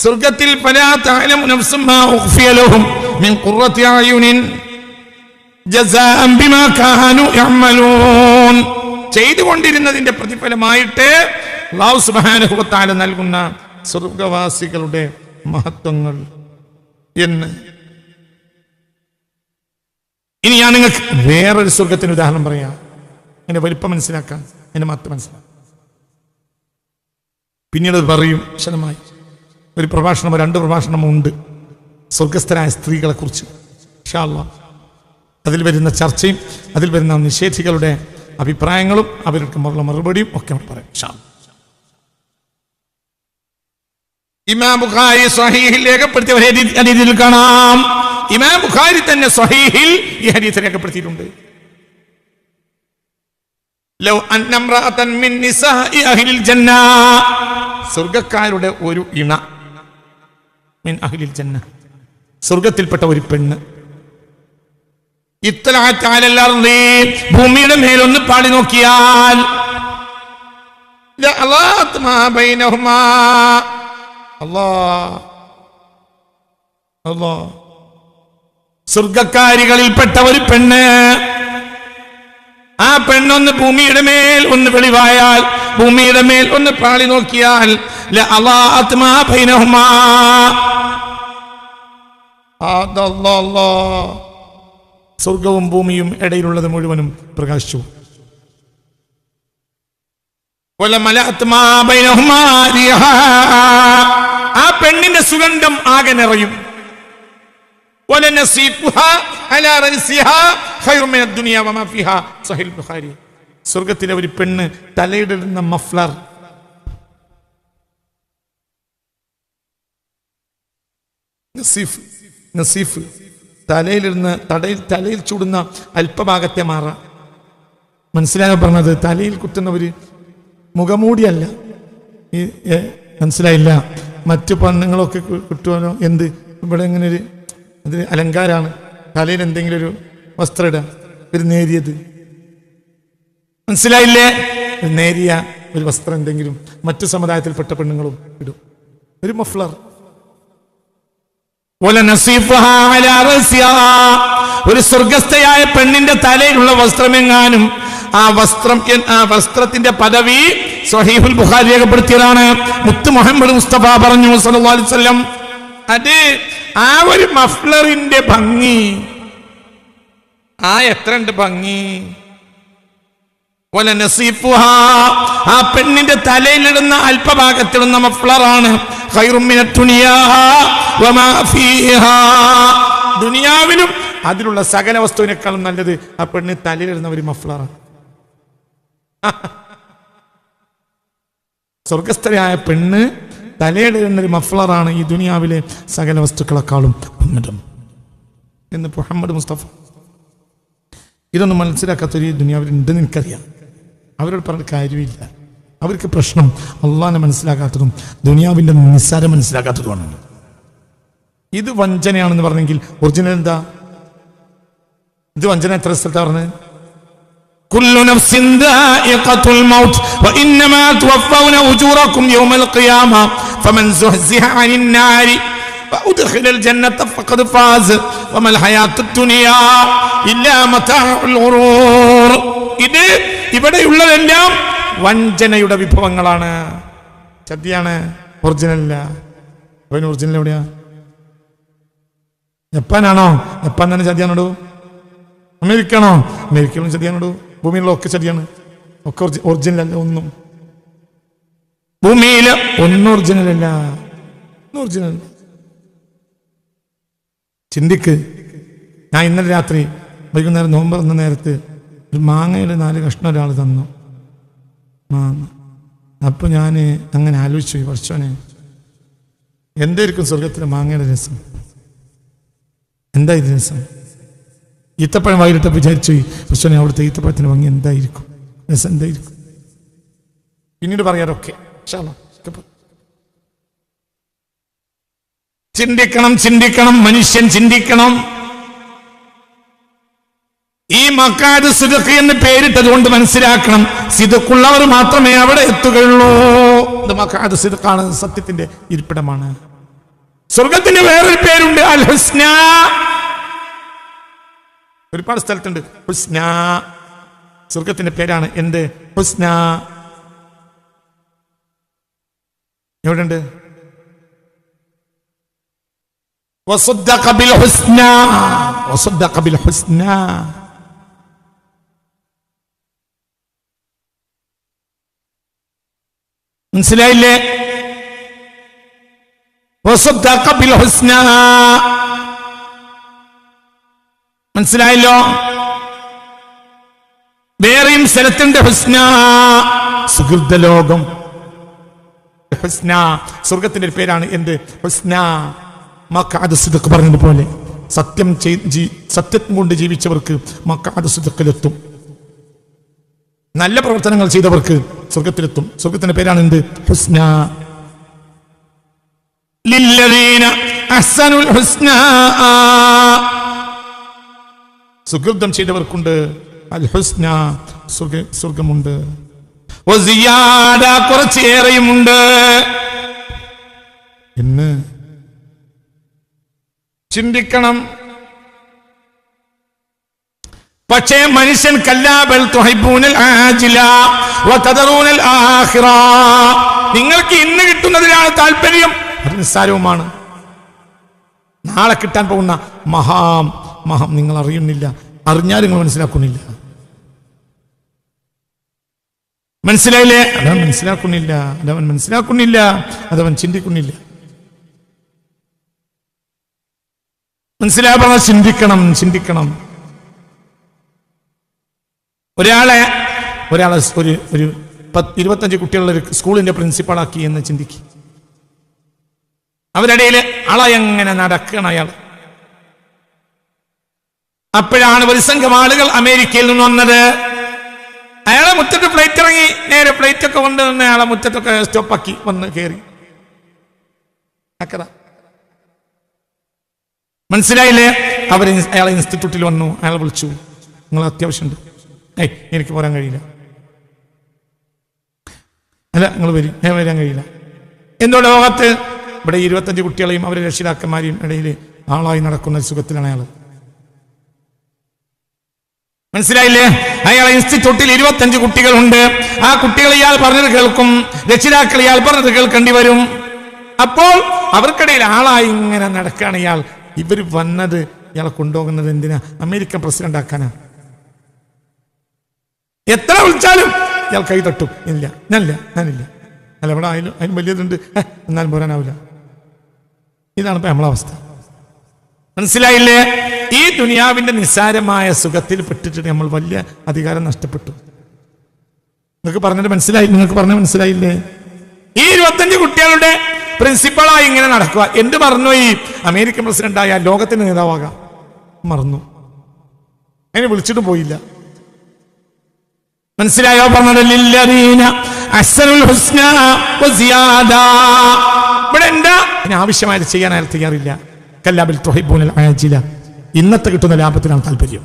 സ്വർഗത്തിൽ ഫലാ തഅലമു നഫ്സും മാ ഉഖ്ഫിയ ലഹും മിൻ ഖുറത്തി അയുനിൻ ജസാഅൻ ബിമാ കാനൂ യഅമലൂൻ. ചെയ്തുകൊണ്ടിരുന്നതിന്റെ പ്രതിഫലമായിട്ട് അല്ലാഹു സുബ്ഹാനഹു വ തആല നൽകുന്ന സ്വർഗവാസികളുടെ മഹത്വങ്ങൾ എന്ന്. ഇനി ഞാൻ നിങ്ങൾക്ക് വേറൊരു സ്വർഗത്തിന് ഉദാഹരണം പറയാം, അതിന്റെ വലിപ്പം മനസ്സിലാക്കാൻ, അതിന്റെ മഹത്വം മനസ്സിലാക്കാം. പിന്നീട് പറയും വിശദമായി. ഒരു പ്രഭാഷണമോ 2 പ്രഭാഷണമോ ഉണ്ട് സ്വർഗസ്ഥരായ സ്ത്രീകളെ കുറിച്ച്. ഇൻഷാ അല്ലാഹ് അതിൽ വരുന്ന ചർച്ചയും അതിൽ വരുന്ന നിഷേധികളുടെ അഭിപ്രായങ്ങളും അവർക്ക് മറുപടിയും ഒക്കെ പറയാം ഇൻഷാ അല്ലാഹ്. ഇമാം ബുഖാരി സ്വഹീഹിൽ രേഖപ്പെടുത്തിയ ഒരു ഹദീസിൽ കാണാം. ഇമാം ബുഖാരി തന്നെ സ്വഹീഹിൽ ഈ ഹദീസ് രേഖപ്പെടുത്തിയിട്ടുണ്ട്. ലൗ അന്ന ഇംറഅതൻ മിൻ നിസാഇ അഹ്ലിൽ ജന്ന, സ്വർഗ്ഗക്കാരുടെ ഒരു ഇണ, മിൻ അഹ്ലിൽ ജന്ന, സ്വർഗ്ഗത്തിൽപ്പെട്ട ഒരു പെണ്ണ്, ഇത്ലഅത് അലൽ അർളി, ഭൂമിയുടെ മേലൊന്ന് പാടി നോക്കിയാൽ, ലഅലാത് മാ ബൈനഹുമാ, അല്ലാഹ് സ്വർഗ്ഗക്കാരികളിൽപ്പെട്ട ഒരു പെണ്ണ്, ആ പെണ്ണൊന്ന് ഭൂമിയുടെ മേൽ ഒന്ന് വെളിവായാൽ, ഭൂമിയുടെ മേൽ ഒന്ന് പാളി നോക്കിയാൽ, ലഅലാത് മാ ബൈനഹുമാ, സ്വർഗവും ഭൂമിയും ഇടയിലുള്ളത് മുഴുവനും പ്രകാശിച്ചു. ആ പെണ്ണിന്റെ സുഗന്ധം ആകെ നിറയും. സ്വർഗത്തിലെ ഒരു പെണ്ണ് തലയിടുന്ന മഫ്ലർ, നസീഫ്, തലയിലിരുന്ന് തലയിൽ ചൂടുന്ന അല്പഭാഗത്തെ മാറ. മനസ്സിലാകാൻ പറഞ്ഞത് തലയിൽ കുത്തുന്ന ഒരു മുഖമൂടിയല്ല. മനസ്സിലായില്ല? മറ്റു പെണ്ണുങ്ങളൊക്കെ കിട്ടുമല്ലോ, എന്ത് ഇവിടെ ഇങ്ങനെ ഒരു അത് അലങ്കാരാണ്, തലയിൽ എന്തെങ്കിലും ഒരു വസ്ത്രം ഇടാം, ഒരു നേരിയത്. മനസ്സിലായില്ലേ? ഒരു നേരിയ ഒരു വസ്ത്രം എന്തെങ്കിലും മറ്റു സമുദായത്തിൽപ്പെട്ട പെണ്ണുങ്ങളും ഇടും, ഒരു മഫ്ലർ. ഒരു സ്വർഗസ്ഥയായ പെണ്ണിന്റെ തലയിലുള്ള വസ്ത്രമെങ്ങാനും ആ വസ്ത്രത്തിന്റെ പദവി സ്വഹീഹുൽ ബുഖാരി രേഖപ്പെടുത്തിയതാണ്. മുത്ത് മുഹമ്മദ് മുസ്തഫ പറഞ്ഞു സല്ലല്ലാഹു അലൈഹി വസല്ലം, അത് ആ ഒരു മഫ്ലറിന്റെ ഭംഗി, ആ എത്രണ്ട് ഭംഗി. ആ പെണ്ണിന്റെ തലയിലിടുന്ന അല്പഭാഗത്തിടുന്ന മഫ്ലറാണ് ദുനിയാവിലും അതിലുള്ള സകല വസ്തുവിനേക്കാളും നല്ലത് ആ പെണ്ണ് തലയിലിടുന്ന ഒരു മഫ്ലറാണ്. സ്വർഗസ്ഥയായ പെണ്ണ് തലയിടുന്ന ഒരു മഫ്ലറാണ് ഈ ദുനിയാവിലെ സകല വസ്തുക്കളെക്കാളും ഉന്നതം എന്ന് മുഹമ്മദ് മുസ്തഫ. ഇതൊന്നും മനസ്സിലാക്കാത്തൊരു ദുനിയാവിൽ ഉണ്ടെന്ന് എനിക്കറിയാം. അവരോട് പറഞ്ഞ കാര്യമില്ല. അവർക്ക് പ്രശ്നം അള്ളാഹിനെ മനസ്സിലാക്കാത്തതും ദുനിയാവിന്റെ നിസ്സാരം മനസ്സിലാക്കാത്തതുമാണ്. ഇത് വഞ്ചനയാണെന്ന് പറഞ്ഞെങ്കിൽ ഒറിജിനൽ എന്താ? ഇത് വഞ്ചന എത്ര സ്ഥലത്താ പറഞ്ഞത്? കുല്ലു നഫ്സിൻ ദാഇഖത്തുൽ മൗത്ത് വഇന്നമാ തുവഫൗന ഉജൂറകും യൗമൽ ഖിയാമ ഫമൻ സുഹ്സിഹ അനിൻ നാരി വഉദ്ഖിലൽ ജന്നത ഫഖദ് ഫാസ് വമൽ ഹയാത്തുദ് ദുനിയാ ഇല്ലാ മതാഉൽ ഗുറൂർ. ഇത് ഇവിടെയുള്ളതെല്ലാം വഞ്ചനയുടെ വിഭവങ്ങളാണ്, ചതിയാണ്, ഒറിജിനല്ല. അവൻ ഒറിജിനൽ എവിടെയാ? ജപ്പാനാണോ? ജപ്പാൻ തന്നെ ചതിയാണോ? അമേരിക്കയാണോ? അമേരിക്കയിലും ചതിയാണോ? ഭൂമിയിലുള്ള ഒക്കെ ചതിയാണ്, ഒക്കെ ഒറിജിനൽ അല്ല. ഒന്നും ഭൂമിയിൽ ഒന്നും ഒറിജിനൽ അല്ല, ഒന്നും ഒറിജിനൽ. ചിന്തിക്ക്. ഞാൻ ഇന്നലെ രാത്രി വൈകുന്നേരം നോമ്പ് തുറന്ന നേരത്ത് ഒരു മാങ്ങയുടെ 4 കഷ്ണം ഒരാൾ തന്നു, മാങ്ങ. അപ്പോൾ ഞാൻ അങ്ങനെ ആലോചിച്ചു, വർഷോനെ എന്തായിരിക്കും സ്വർഗത്തിലെ മാങ്ങയുടെ രസം? എന്താ ഇത് രസം? ഈത്തപ്പഴം വായിലിട്ട് വിചാരിച്ചു, വർഷോനെ അവിടുത്തെ ഈത്തപ്പഴത്തിന് ഭംഗി എന്തായിരിക്കും, രസം എന്തായിരിക്കും? പിന്നീട് പറയാറൊക്കെ ചിന്തിക്കണം, മനുഷ്യൻ ചിന്തിക്കണം. ഈ മഖാദ് സിദ്ഖ് എന്ന് പേരിട്ടത് കൊണ്ട് മനസ്സിലാക്കണം, സിദ്ഖുള്ളവർ മാത്രമേ അവിടെ എത്തുകയുള്ളൂ. ഇത് മഖാദ് സിദ്ഖാണ്, സത്യത്തിന്റെ ഇരിപ്പിടമാണ്. സ്വർഗത്തിന് വേറൊരു പേരുണ്ട്, അൽ ഹുസ്ന. ഒരുപാട് സ്ഥലത്തുണ്ട് ഹുസ്ന. സ്വർഗത്തിന്റെ പേരാണ് എന്ത്? ഹുസ്ന. എവിടെയുണ്ട്? വസദ്ദഖ ബിൽ ഹുസ്ന, വസദ്ദഖ ബിൽ ഹുസ്ന. മനസ്സിലായില്ലേ? വസദ്ദഖ ബിൽ ഹുസ്ന. മനസ്സിലായല്ലോ? വേറെയും സ്ഥലത്തുണ്ട് ഹുസ്ന, സുഹൃത ലോകം. ഹുസ്ന സ്വർഗത്തിന്റെ ഒരു പേരാണ് എന്ത്? ഹുസ്ന. മഖഅദ് സിദ്ഖ് പറഞ്ഞതുപോലെ സത്യം കൊണ്ട് ജീവിച്ചവർക്ക് മഖഅദ് സിദ്ഖിലെത്തും. നല്ല പ്രവർത്തനങ്ങൾ ചെയ്തവർക്ക് സ്വർഗത്തിലെത്തും. സ്വർഗത്തിന്റെ പേരാണ് എന്ത്? ഹുസ്ന. ലില്ലദീന അഹ്സനുൽ ഹുസ്ന. സുഹൃതം ചെയ്തവർക്കുണ്ട് അൽ ഹുസ്ന, സ്വർഗമുണ്ട്. വസിയാദ, കുറച്ചേറെയുമുണ്ട് എന്ന് ചിന്തിക്കണം. പക്ഷേ മനുഷ്യൻ കല്ലാ ബൽ തുഹിബ്ബൂനൽ ആജില വതദറൂനൽ ആഖിറ. നിങ്ങൾക്ക് ഇന്ന് കിട്ടുന്നതിനാണ് താല്പര്യം, അത് നിസ്സാരവുമാണ്. നാളെ കിട്ടാൻ പോകുന്ന മഹാം നിങ്ങൾ അറിയുന്നില്ല, അറിഞ്ഞാൽ നിങ്ങൾ മനസ്സിലാക്കുന്നില്ല. മനസ്സിലായില്ലേ? അതവൻ മനസ്സിലാക്കുന്നില്ല, അതവൻ ചിന്തിക്കുന്നില്ല. മനസ്സിലായ പറഞ്ഞാൽ ചിന്തിക്കണം. ഒരാളെ ഒരു 25 കുട്ടികളുടെ ഒരു സ്കൂളിന്റെ പ്രിൻസിപ്പാളാക്കി എന്ന് ചിന്തിക്കും. അവരിടയിൽ എങ്ങനെ നടക്കണം അയാൾ. അപ്പോഴാണ് ഒരു സംഘം ആളുകൾ അമേരിക്കയിൽ നിന്ന് വന്നത്. അയാളെ മുറ്റത്ത് ഫ്ലൈറ്റ് ഇറങ്ങി, നേരെ ഫ്ലൈറ്റ് ഒക്കെ കൊണ്ടുവന്ന് അയാളെ മുറ്റത്തൊക്കെ സ്റ്റോപ്പാക്കി വന്ന് കയറി. മനസ്സിലായില്ലേ? അയാളെ ഇൻസ്റ്റിറ്റ്യൂട്ടിൽ വന്നു, അയാളെ വിളിച്ചു, നിങ്ങൾ അത്യാവശ്യമുണ്ട്. എനിക്ക് പോരാൻ കഴിയില്ല. അല്ല, നിങ്ങൾ വരാൻ കഴിയില്ല. എന്തോ ലോകത്ത് ഇവിടെ 25 കുട്ടികളെയും അവരെ രക്ഷിതാക്കന്മാരെയും ഇടയിൽ ആളായി നടക്കുന്ന സുഖത്തിലാണ് അയാൾ. മനസ്സിലായില്ലേ? അയാളെ ഇൻസ്റ്റിറ്റ്യൂട്ടിൽ 25 കുട്ടികളുണ്ട്. ആ കുട്ടികൾ ഇയാൾ പറഞ്ഞത് കേൾക്കും, രക്ഷിതാക്കൾ ഇയാൾ പറഞ്ഞത് കേൾക്കേണ്ടി വരും. അപ്പോൾ അവർക്കിടയിൽ ആളായി ഇങ്ങനെ നടക്കുകയാണ് ഇയാൾ. ഇവർ വന്നത് ഇയാളെ കൊണ്ടുപോകുന്നത് എന്തിനാ? അമേരിക്കൻ പ്രസിഡന്റ് ആക്കാനാ. എത്ര വിളിച്ചാലും ഇയാൾ കൈ തട്ടും. ഞാനില്ല. അല്ല, ഇവിടെ അതിന് വലിയതുണ്ട്, എന്നാലും പോരാനാവില്ല. ഇതാണ് ഇപ്പൊ നമ്മളെ അവസ്ഥ. മനസ്സിലായില്ലേ? ഈ ദുനിയാവിന്റെ നിസ്സാരമായ സുഖത്തിൽ പെട്ടിട്ട് നമ്മൾ വലിയ അധികാരം നഷ്ടപ്പെട്ടു. നിങ്ങൾക്ക് പറഞ്ഞത് മനസ്സിലായില്ലേ? ഈ 25 കുട്ടികളുടെ പ്രിൻസിപ്പളായി ഇങ്ങനെ നടക്കുക. എന്ത് മറന്നു? ഈ അമേരിക്കൻ പ്രസിഡന്റായ ലോകത്തിന്റെ നേതാവാകാം മറന്നു. അതിനെ വിളിച്ചിട്ടും പോയില്ല. മനസ്സിലായോ? പറഞ്ഞത് ലില്ലദീന അഹ്സനുൽ ഹുസ്ന വസിയാദ. ഇവിടെ എന്താ? ആവശ്യമായത് ചെയ്യാൻ അയാൾ തയ്യാറില്ല. കല്ലാ ബൽ തുഹിബ്ബൂനൽ ആജില. ഇന്നത്തെ കിട്ടുന്ന ലാഭത്തിനാണ് താല്പര്യം.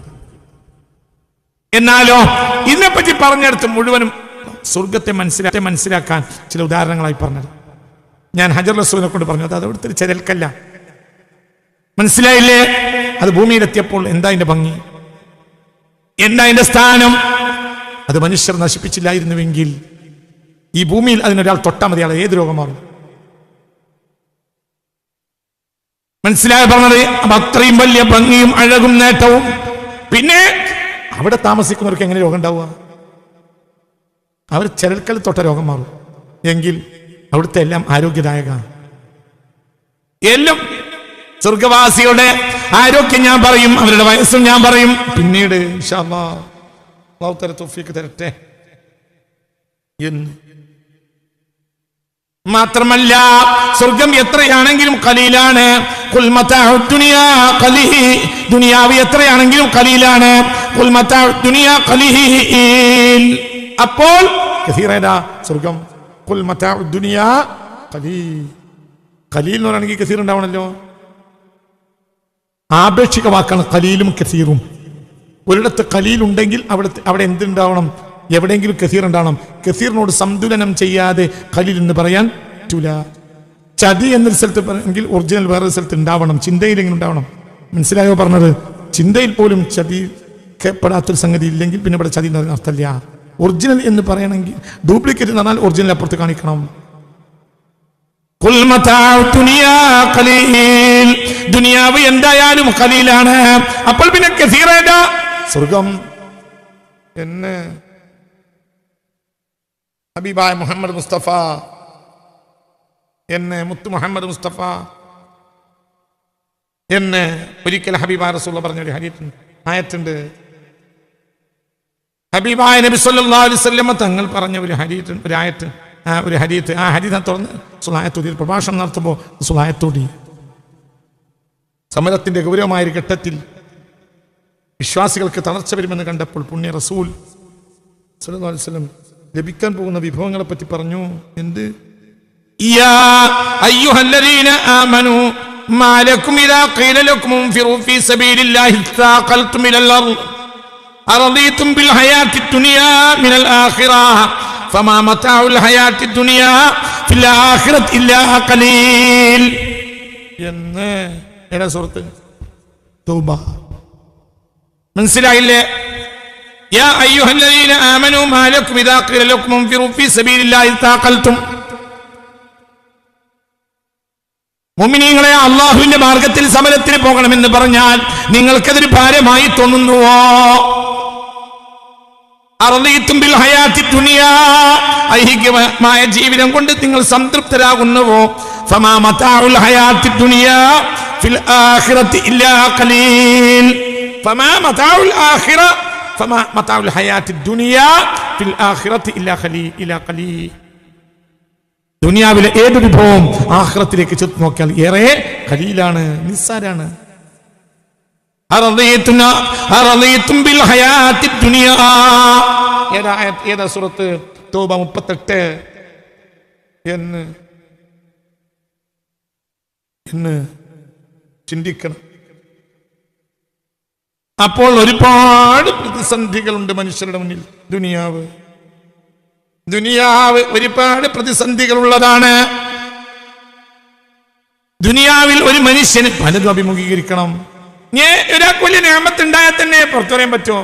എന്നാലോ ഇതിനെപ്പറ്റി പറഞ്ഞെടുത്ത് മുഴുവനും സ്വർഗത്തെ മനസ്സിലാക്കാൻ ചില ഉദാഹരണങ്ങളായി പറഞ്ഞത്. ഞാൻ ഹജർ റസൂലിനെ കൊണ്ട് പറഞ്ഞു, അത് അവിടുത്തെ ഒരു ചെരൽക്കല്ല. മനസ്സിലായില്ലേ? അത് ഭൂമിയിലെത്തിയപ്പോൾ എന്താ അതിന്റെ ഭംഗി, എന്താ അതിന്റെ സ്ഥാനം? അത് മനുഷ്യർ നശിപ്പിച്ചില്ലായിരുന്നുവെങ്കിൽ ഈ ഭൂമിയിൽ അതിനൊരാൾ തൊട്ടാൽ മതി, അയാൾ ഏത് രോഗം മാറും. മനസ്സിലായ പറഞ്ഞത്? അപ്പൊ അത്രയും വലിയ ഭംഗിയും അഴകും നേട്ടവും. പിന്നെ അവിടെ താമസിക്കുന്നവർക്ക് എങ്ങനെ രോഗം ഉണ്ടാവുക? അവർ ചെരൽക്കൽ തൊട്ട രോഗം മാറും എങ്കിൽ അവിടുത്തെ എല്ലാം ആരോഗ്യദായക. എല്ലാം സ്വർഗവാസികളുടെ ആരോഗ്യം ഞാൻ പറയും, അവരുടെ വയസ്സും ഞാൻ പറയും. പിന്നീട് ഇൻഷാ അല്ലാഹ് അല്ലാഹു തആല തൗഫീഖ് തരട്ടെ എന്ന്. മാത്രമല്ല സ്വർഗം എത്രയാണെങ്കിലും ഖലീലാണ്. ഖുൽ മതാഉദ് ദുനിയാ ഖലീൽ. ദുനിയാവ് എത്രയാണെങ്കിലും ഖലീലാണ്. ഖുൽ മതാഉദ് ദുനിയാ ഖലീൽ. അപ്പോൾ കസീറേതാ സ്വർഗം? ഖുൽ മതാഉദ് ദുനിയാ ഖലീൽ. ഖലീൽ എന്ന് പറയുകയാണെങ്കിൽ കസീർ ഉണ്ടാവണല്ലോ. ആപേക്ഷിക വാക്കാണ് ഖലീലും കസീറും. ഒരിടത്ത് ഖലീൽ ഉണ്ടെങ്കിൽ അവിടെ എന്തുണ്ടാവണം? എവിടെയെങ്കിലും കസീർ ഉണ്ടാവണം. കസീറിനോട് സന്തുലനം ചെയ്യാതെ ഖലീൽ എന്ന് പറയാൻ പറ്റൂല. ചതി എന്നൊരു സ്ഥലത്ത് പറയെങ്കിൽ ഒറിജിനൽ വേറൊരു സ്ഥലത്ത് ഉണ്ടാവണം. ചിന്തയിൽ എങ്ങനെ ഉണ്ടാവണം? മനസ്സിലായോ പറഞ്ഞത്? ചിന്തയിൽ പോലും ചതിക്കപ്പെടാത്തൊരു സംഗതി ഇല്ലെങ്കിൽ പിന്നെ ഇവിടെ ചതി എന്ന് പറയുന്ന അർത്ഥമില്ല. ഒറിജിനൽ എന്ന് പറയണമെങ്കിൽ ഡ്യൂപ്ലിക്കേറ്റ് എന്ന് പറഞ്ഞാൽ ഒറിജിനൽ അപ്പുറത്ത് കാണിക്കണം. ദുനിയാവ് എന്തായാലും ഖലീലാണ്. അപ്പോൾ പിന്നെ കസീറേതാ? സ്വർഗം. എന്ന് ഹബീബായ മുഹമ്മദ് മുസ്തഫ, എന്നെ മുത്തു മുഹമ്മദ് മുസ്തഫ എന്ന് ഒരിക്കൽ ഹബീബായ റസൂലുള്ളാഹി പറഞ്ഞ ഒരു ആയത്തുണ്ട്. ഹബീബായ നബി സല്ലല്ലാഹു അലൈഹി വസല്ലം തങ്ങൾ പറഞ്ഞ ഒരു ആയത്ത്, ഒരു ഹദീത്ത്. ആ ഹദീത്ത് തുറന്ന് സുലായത്തോടി പ്രഭാഷണം നടത്തുമ്പോൾ സുലായത്തോടി സമരത്തിന്റെ ഗൗരവമായ ഒരു ഘട്ടത്തിൽ വിശ്വാസികൾക്ക് തളർച്ച വരുമെന്ന് കണ്ടപ്പോൾ പുണ്യ റസൂൽ സല്ലല്ലാഹു അലൈഹി വസല്ലം ലഭിക്കാൻ പോകുന്ന വിഭവങ്ങളെ പറ്റി പറഞ്ഞു. എന്ത്? യാ അയ്യുഹല്ലദീന ആമനൂ മാ ലക്കും ഇദാ ഖീല ലക്കും ഇൻഫിറൂ ഫീ സബീലില്ലാഹി തഖൽതും ഇലൽ അർദ് അറദീതും ബിൽ ഹയാത്തിദ് ദുനിയാ മിനൽ ആഖിറ ഫമാ മതാഉൽ ഹയാത്തിദ് ദുനിയാ ഫിൽ ആഖിറതി ഇല്ലാ ഖലീൽ എന്ന് ഏതാ സൂറത്ത്? തൗബ. മനസ്സിലായില്ലേ? യാ അയ്യുഹല്ലദീന ആമനൂ മാ ലക്കും ഇദാ ഖീല ലക്കും ഇൻഫിറൂ ഫീ സബീലില്ലാഹി തഖൽതും. മുഅ്മിനീങ്ങളെ, അല്ലാഹുവിന്റെ മാർഗത്തിൽ സമരത്തിന് പോകണമെന്ന് പറഞ്ഞാൽ നിങ്ങൾക്കതൊരു ഭാരമായി തോന്നുന്നുവോ? അർളീതും ബിൽ ഹയാത്തി ദുനിയാ, ഐഹികമായ ജീവിതം കൊണ്ട് നിങ്ങൾ സംതൃപ്തരാകുന്നുവോ? ഫമാ മതാഉൽ ഹയാത്തി ദുനിയാ ഫിൽ ആഖിറതി ഇല്ലാ ഖലീൽ. ഫമാ മതാഉൽ ആഖിറ ഫമാ മതാഉൽ ഹയാത്തി ദുനിയാ ഫിൽ ആഖിറതി ഇല്ലാ ഖലീൽ. ദുനിയാവിലെ ഏത് വിഭവവും ആഖിറത്തിലേക്ക് ചെന്ന് നോക്കിയാൽ ഏറെ ഖലീലാണ്, നിസ്സാരാണ്. ഏതാ സൂറത്ത്? തൗബ 38 എന്ന് ചിന്തിക്കണം. അപ്പോൾ ഒരുപാട് പ്രതിസന്ധികളുണ്ട് മനുഷ്യരുടെ മുന്നിൽ. ദുനിയാവ് ഒരുപാട് പ്രതിസന്ധികളുള്ളതാണ്. ദുനിയാവിൽ ഒരു മനുഷ്യന് പലതും അഭിമുഖീകരിക്കണം. ഒരാൾക്ക് വലിയ നിഅമത്ത് ഉണ്ടായാൽ തന്നെ പുറത്തു പറയാൻ പറ്റുമോ?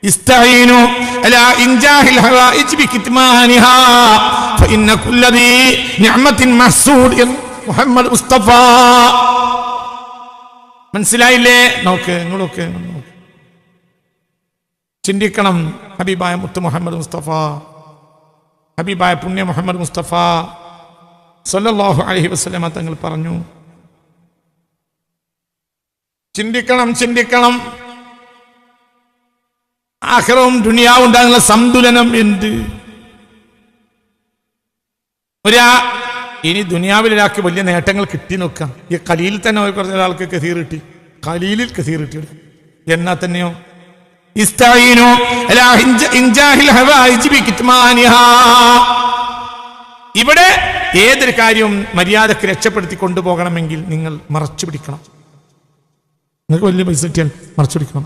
ഇസ്തഈനു അലാ ഇൻജാഹിൽ ഹവായിജ് ബികിത്മാനിഹാ ഫഇന്ന കുല്ലദി നിഅമത്തിൻ മഹ്സൂദ് മുഹമ്മദ് മുസ്തഫ. മനസ്സിലായില്ലേ? നോക്ക്, നിങ്ങളൊക്കെ ചിന്തിക്കണം. ഹബീബായ മുത്ത് മുഹമ്മദ് മുസ്തഫ, ഹബീബായ പുണ്യ മുഹമ്മദ് മുസ്തഫ സല്ലല്ലാഹു അലൈഹി വസല്ലം തങ്ങൾ പറഞ്ഞു, ചിന്തിക്കണം. ആഖിറവും ദുനിയാവും ഉണ്ടാകുന്ന സന്തുലനം എന്ത്? ഇനി ദുനിയാവിൽ ഒരാൾക്ക് വലിയ നേട്ടങ്ങൾ കിട്ടി നോക്കാം. ഈ ഖലീലിൽ തന്നെ കുറച്ച് ഒരാൾക്ക് കസീർ കിട്ടി, ഖലീലിൽ കസീർ കിട്ടി. എന്നാ തന്നെയോ ഇസ്തഈനു അലാ ഇൻജാഹിൽ ഹവായിജ് ബികിത്മാനിഹാ. ഇവിടെ ഏതൊരു കാര്യവും മര്യാദക്ക് രക്ഷപ്പെടുത്തി കൊണ്ടുപോകണമെങ്കിൽ നിങ്ങൾ മറച്ചു പിടിക്കണം. നിങ്ങൾക്ക് വലിയ പൈസ കിട്ടിയാൽ മറച്ചു പിടിക്കണം,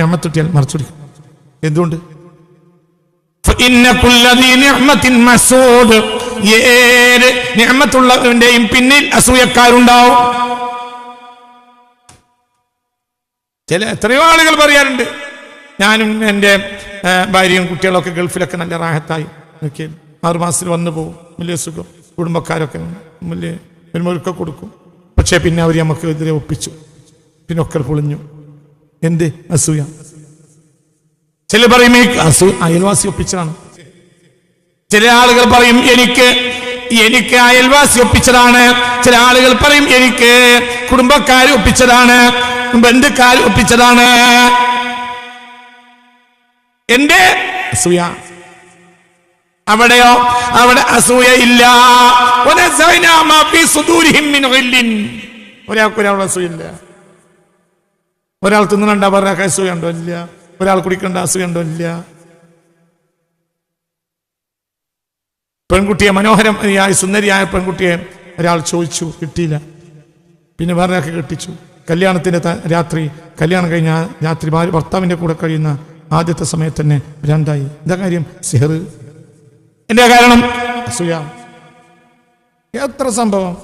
അമ്മത്ത് കിട്ടിയാൽ മറച്ചു പിടിക്കണം. എന്തുകൊണ്ട്? ഏത് നിഅമത്തുള്ളവന്റെയും പിന്നിൽ അസൂയക്കാരുണ്ടാവും. എത്രയോ ആളുകൾ പറയാറുണ്ട്, ഞാനും എൻ്റെ ഭാര്യയും കുട്ടികളൊക്കെ ഗൾഫിലൊക്കെ നല്ല റാഹത്തായി, 6 മാസത്തിൽ വന്നു പോകും, വലിയ സുഖം, കുടുംബക്കാരൊക്കെ വലിയ വരുമ്പോഴൊക്കെ കൊടുക്കും. പക്ഷേ പിന്നെ അവർ നമുക്ക് എതിരെ ഒപ്പിച്ചു, പിന്നെ ഒക്കെ പൊളിഞ്ഞു. എന്ത്? അസൂയ. ചില പറയും അയൽവാസി ഒപ്പിച്ചതാണ്. ചില ആളുകൾ പറയും എനിക്ക് അയൽവാസി ഒപ്പിച്ചതാണ്. ചില ആളുകൾ പറയും എനിക്ക് കുടുംബക്കാർ ഒപ്പിച്ചതാണ്, ബന്ധുക്കാർ ഒപ്പിച്ചതാണ്. എന്റെ അസൂയ. അവിടെയോ? അവിടെ അസൂയ ഇല്ല. ഒരാൾക്കൊരാളുടെ അസൂയില്ല. ഒരാൾ തിന്നണ്ട ഒരാൾക്ക് അസൂയ ഉണ്ടോ? ഇല്ല. ഒരാൾ കുടിക്കേണ്ട അസൂയ ഉണ്ടോ? ഇല്ല. പെൺകുട്ടിയെ, മനോഹരമായ സുന്ദരിയായ പെൺകുട്ടിയെ ഒരാൾ ചോദിച്ചു, കിട്ടിയില്ല. പിന്നെ വേറൊരാൾക്ക് കെട്ടിച്ചു. കല്യാണത്തിന്റെ രാത്രി, കല്യാണം കഴിഞ്ഞ രാത്രി ഭർത്താവിന്റെ കൂടെ കഴിയുന്ന ആദ്യത്തെ സമയത്ത് തന്നെ 2ആയി. എന്താ കാര്യം? സിഹർ. എന്താ കാരണം? അസൂയ. എത്ര സംഭവം.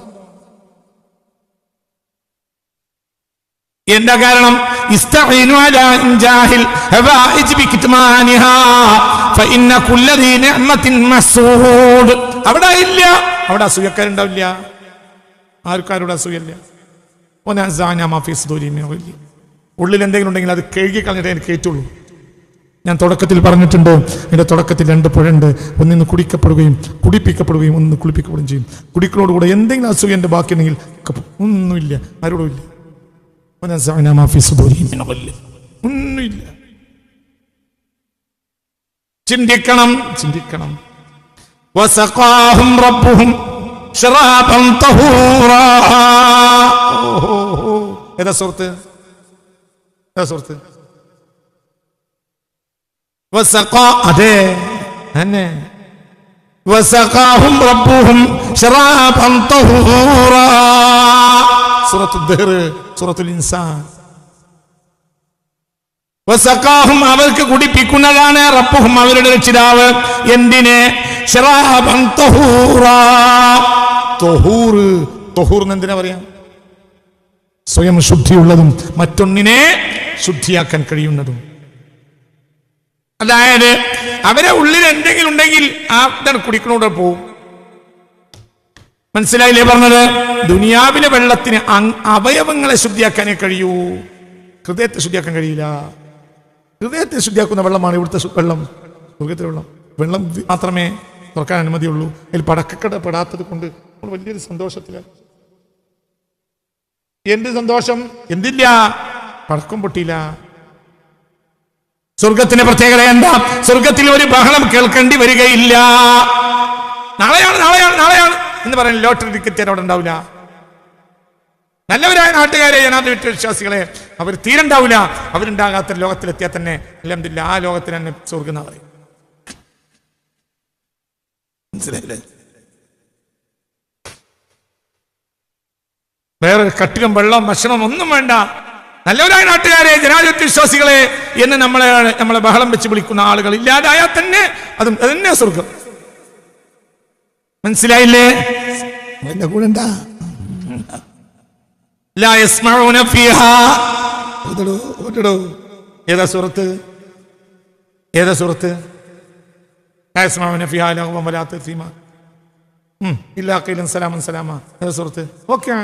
എന്താ കാരണം? ഇസ്തഈനു അലാ ഇൻജാഹിൽ ഹവായിജ് ബികിത്മാനിഹാ ഫഇന്ന കുല്ല ദീ നിഅമത്തിൻ മസ്ഊദ്. അവിടെ ഇല്ല, അവിടെ അസൂയക്കാരുണ്ടാവില്ല. ആർക്കാരുടെ അസൂയല്ല. വനഅ്സഅനാ മാ ഫീ സുദൂരിഹിം മിൻ ഗില്ല്. ഉള്ളിൽ എന്തെങ്കിലും ഉണ്ടെങ്കിൽ അത് കഴുകി കളഞ്ഞിട്ടേ എനിക്ക് ഏറ്റുള്ളൂ. ഞാൻ തുടക്കത്തിൽ പറഞ്ഞിട്ടുണ്ട്, എൻ്റെ തുടക്കത്തിൽ 2 പുഴയുണ്ട്. ഒന്നിന്ന് കുടിക്കപ്പെടുകയും കുടിപ്പിക്കപ്പെടുകയും ഒന്ന് കുളിപ്പിക്കപ്പെടുകയും ചെയ്യും. കുടിക്കലോടുകൂടെ എന്തെങ്കിലും അസൂയ എൻ്റെ ബാക്കിയുണ്ടെങ്കിൽ ഒന്നുമില്ല, ആരോടും ഇല്ല. ഒന്നുമില്ല. ചിന്തിക്കണം, ചിന്തിക്കണം. വസഖാഹും റബ്ബുഹും ശറാബൻ തഹൂറാ. ഏതാ സുഹൃത്ത്? ഏതാ സുഹൃത്ത്? വസഖാ, അതെ അന്നെ. വസഖാഹും റബ്ബുഹും ശറാബൻ തഹൂറാ. സൂറത്തുൽ ദഹ്ർ, സൂറത്തുൽ ഇൻസാൻ. വസഖാഹും, അവർക്ക് കുടിപ്പിക്കുന്നതാണ്, റബ്ബുഹും, അവരുടെ രക്ഷിതാവ്. എന്തിനെ? ശറാബൻ തഹൂറാ. തഹൂർ, തഹൂർ എന്തിനാ പറയാ? സ്വയം ശുദ്ധിയുള്ളതും മറ്റൊന്നിനെ ശുദ്ധിയാക്കാൻ കഴിയുന്നതും. അതായത് അവരെ ഉള്ളിൽ എന്തെങ്കിലും ഉണ്ടെങ്കിൽ ആ കുടിക്കണോടെ പോവും. മനസ്സിലായില്ലേ പറഞ്ഞത്? ദുനിയാവിലെ വെള്ളത്തിന് അവയവങ്ങളെ ശുദ്ധിയാക്കാനേ കഴിയൂ, ഹൃദയത്തെ ശുദ്ധിയാക്കാൻ കഴിയില്ല. ഹൃദയത്തെ ശുദ്ധിയാക്കുന്ന വെള്ളമാണ് ഇവിടുത്തെ വെള്ളം, സ്വർഗത്തിലെ വെള്ളം. വെള്ളം മാത്രമേ തുറക്കാൻ അനുമതിയുള്ളൂ. അതിൽ പടക്കക്കട പെടാത്തത് കൊണ്ട് നമ്മൾ വലിയൊരു സന്തോഷത്തിലാണ്. എന്ത് സന്തോഷം? എന്തില്ല? പടക്കം പൊട്ടിയില്ല. സ്വർഗത്തിന്റെ പ്രത്യേകത എന്താ? സ്വർഗത്തിൽ ഒരു ബഹളം കേൾക്കേണ്ടി വരികയില്ല. നാളെയാണ് നാളെയാണ് നാളെയാണ് എന്ന് പറയുന്ന ലോട്ടറി ടിക്കറ്റ് അവിടെ ഉണ്ടാവില്ല. നല്ലവരായ നാട്ടുകാരെ, ജനാധിപത്യ വിശ്വാസികളെ, അവർ തീരുണ്ടാവില്ല. അവരുണ്ടാകാത്ത ലോകത്തിലെത്തിയാൽ തന്നെ അൽഹംദുലില്ലാഹ് ആ ലോകത്തിന് തന്നെ സ്വർഗം എന്നാ പറയും. മനസ്സിലായില്ലേ? വേറെ കട്ടിലും വെള്ളം ഭക്ഷണം ഒന്നും വേണ്ട. നല്ലവരായ നാട്ടുകാരെ, ജനാധിപത്യ വിശ്വാസികളെ എന്ന് നമ്മളെ ബഹളം വെച്ച് വിളിക്കുന്ന ആളുകൾ ഇല്ലാതായാൽ തന്നെ അതും അതന്നെ സ്വർഗം. മനസ്സിലായില്ലേ? ലാ യസ്മഊന ഫീഹാ. ഏതാ സൂറത്ത്? ഏതാ സൂറത്ത്? ലാ യസ്മഊന ഫീഹാ ലഗ്വൻ വലാ തഅ്സീമാ ഇല്ലാ ഖീലൻ സലാമൻ സലാമാ. ഏതാ സൂറത്ത്? ഓക്കേ.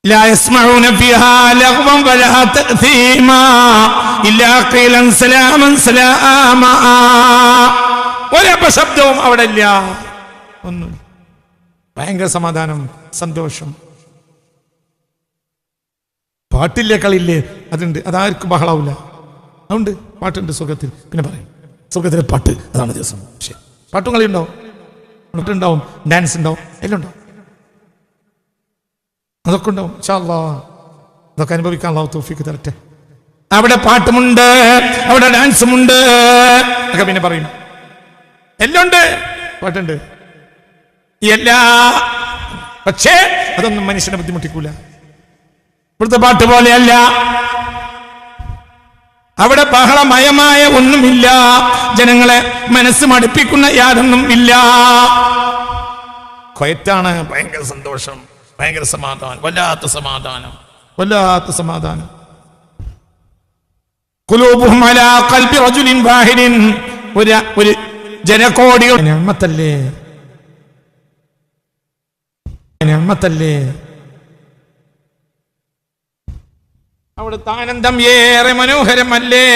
لا يسمعون فيها لغوا ولا تأثيما إلا قيلا سلاما سلاما. ഒരപശബ്ദവും അവിടെ ഇല്ല, ഒന്നും. ഭയങ്കര സമാധാനം, സന്തോഷം. പാട്ടില്ലേ, കളിയില്ലേ, അതുണ്ട്. അതാർക്കും ബഹളാവില്ല. അതുകൊണ്ട് പാട്ടുണ്ട് സ്വർഗത്തിൽ. പിന്നെ പറയും സ്വർഗത്തിലെ പാട്ട്, അതാണ് ദിവസം. പക്ഷേ പാട്ടും കളി ഉണ്ടാവും, ഉണ്ടാവും, ഡാൻസ് ഉണ്ടാവും, എല്ലാം ഉണ്ടാവും. അതൊക്കെ ഉണ്ടാവും. ഇൻഷാ അല്ലാഹ് അതൊക്കെ അനുഭവിക്കാൻ അല്ലാഹു തൗഫീഖ് തരട്ടെ. അവിടെ പാട്ടുമുണ്ട്, അവിടെ ഡാൻസുമുണ്ട് ഒക്കെ പിന്നെ പറയും. എല്ലാം ഉണ്ട്, പാട്ടുണ്ട് എല്ലാ. പക്ഷേ അതൊന്നും മനുഷ്യനെ ബുദ്ധിമുട്ടിക്കൂല. ഇവിടുത്തെ പാട്ട് പോലെയല്ല. അവിടെ ബഹളമയമായ ഒന്നുമില്ല, ജനങ്ങളെ മനസ്സ് മടുപ്പിക്കുന്ന യാതൊന്നും ഇല്ല. ഖുവൈത്താണ്, ഭയങ്കര സന്തോഷം, ഭയങ്കര സമാധാനം, വല്ലാത്ത സമാധാനം, വല്ലാത്ത സമാധാനം. ഖുലൂബുഹും അലാ ഖൽബി റജുലിൻ വാഹിദിൻ. ഒരു ജനകോടികൾ നിഅമത്തല്ലേ, നിഅമത്തല്ലേ. അവിടുത്തെ ആനന്ദം ഏറെ മനോഹരമല്ലേ,